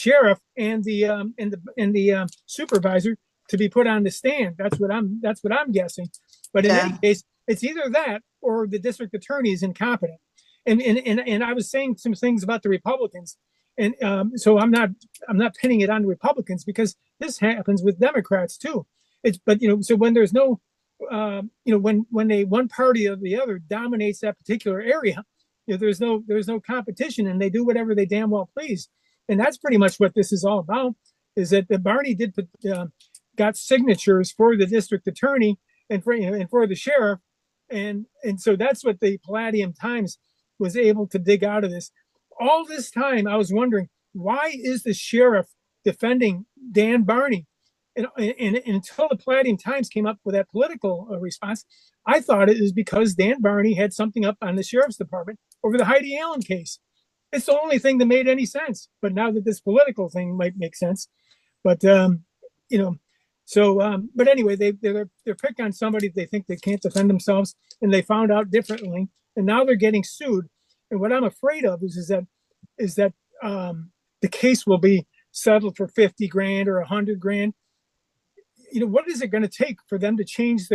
sheriff and the supervisor to be put on the stand. That's what I'm guessing. But in any case, it's either that or the district attorney is incompetent. And I was saying some things about the Republicans, and so I'm not pinning it on the Republicans, because this happens with Democrats too. But so when there's no when one party or the other dominates that particular area, there's no competition, and they do whatever they damn well please. And that's pretty much what this is all about. Is that the Barney got signatures for the district attorney and for the sheriff, and so that's what the Palladium Times was able to dig out of this. All this time, I was wondering, why is the sheriff defending Dan Barney? And until the Palladium Times came up with that political response, I thought it was because Dan Barney had something up on the sheriff's department over the Heidi Allen case. It's the only thing that made any sense. But now that this political thing might make sense, but but anyway, they're picked on somebody they think they can't defend themselves, and they found out differently, and now they're getting sued. And what I'm afraid of is that the case will be settled for $50,000 or $100,000. What is it going to take for them to change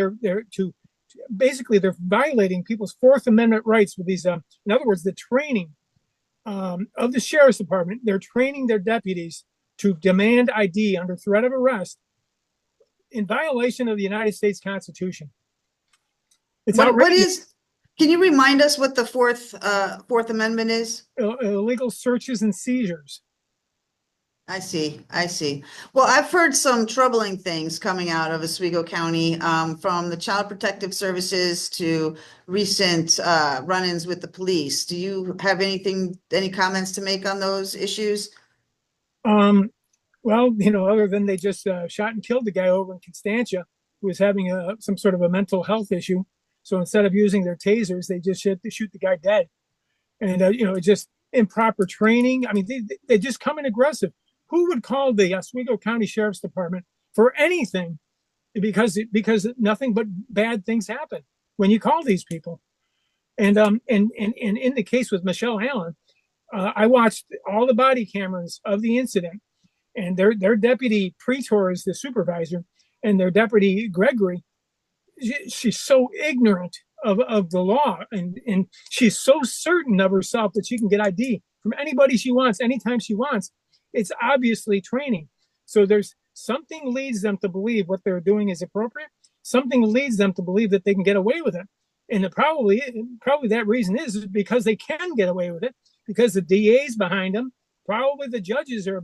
basically they're violating people's Fourth Amendment rights with these. In other words, the training of the sheriff's department. They're training their deputies to demand ID under threat of arrest in violation of the United States Constitution. Can you remind us what the Fourth Amendment is? Illegal searches and seizures. I see. Well, I've heard some troubling things coming out of Oswego County, from the Child Protective Services to recent run-ins with the police. Do you have any comments to make on those issues? Well, other than they just shot and killed the guy over in Constantia who was having some sort of a mental health issue. So instead of using their tasers, they just shoot the guy dead. And, it's just improper training. I mean, they just come in aggressive. Who would call the Oswego County Sheriff's Department for anything? Because nothing but bad things happen when you call these people. And in the case with Michele Allen, I watched all the body cameras of the incident, and their deputy Pretor is the supervisor, and their deputy Gregory, she's so ignorant of the law, and she's so certain of herself that she can get ID from anybody she wants, anytime she wants. It's obviously training. So there's something leads them to believe what they're doing is appropriate. Something leads them to believe that they can get away with it. And probably that reason is because they can get away with it, because the DA's behind them. Probably the judges are